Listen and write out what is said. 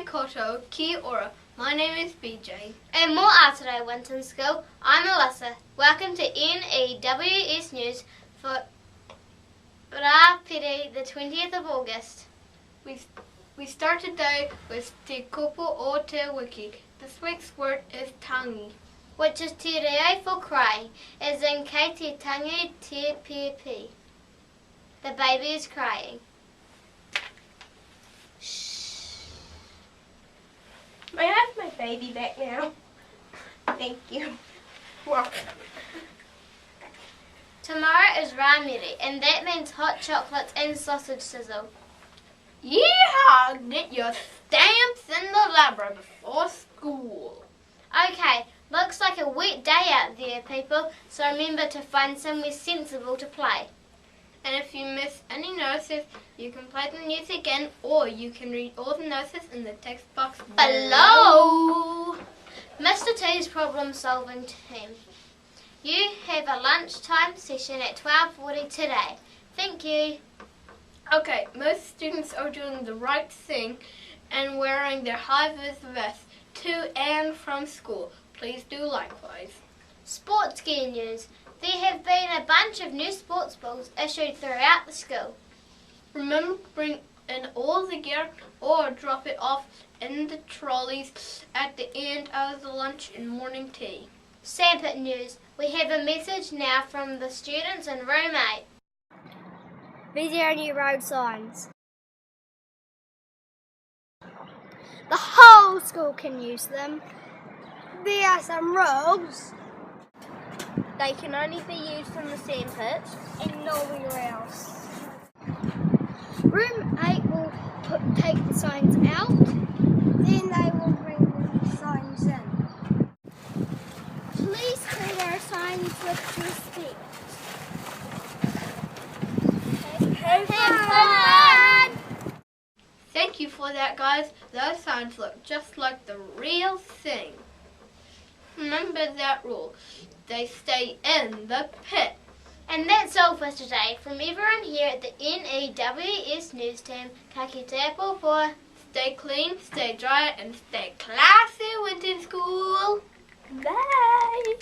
koutou, kia ora. My name is BJ. And more Aotearoa Winton School. I'm Alyssa. Welcome to N.E.W.S News for Ramere, the 20th of August. We start today with te kupu o te wiki. This week's word is tangi, which is te reo for crying, as in kei te tangi te pepi. The baby is crying. May I have my baby back now? Thank you. Welcome. Tomorrow is Ramere, and that means hot chocolates and sausage sizzle. Yehah! Get your stamps in the library before school. Okay, looks like a wet day out there, people, so remember to find somewhere sensible to play. And if you miss any notices, you can play the news again, or you can read all the notices in the text box below. Mr. T's problem solving team. You have a lunchtime session at 12:40 today. Thank you. Okay, most students are doing the right thing and wearing their Hi Viz vests to and from school. Please do likewise. Sports gear news. There have been a bunch of new sports balls issued throughout the school. Remember to bring in all the gear or drop it off in the trolleys at the end of the lunch and morning tea. Sandpit news. We have a message now from the students in room 8. These are new road signs. The whole school can use them. There are some rules. They can only be used in the sandpit And nowhere else. Room 8 will take the signs out, then they will bring the signs in. Please treat our signs with respect. Have fun! Thank you for that, guys. Those signs look just like the real thing. Remember that rule. They stay in the pit. And that's all for today. From everyone here at the N.E.W.S News Team, ka kite popo. Stay clean, stay dry, and stay classy, Winton School. Bye!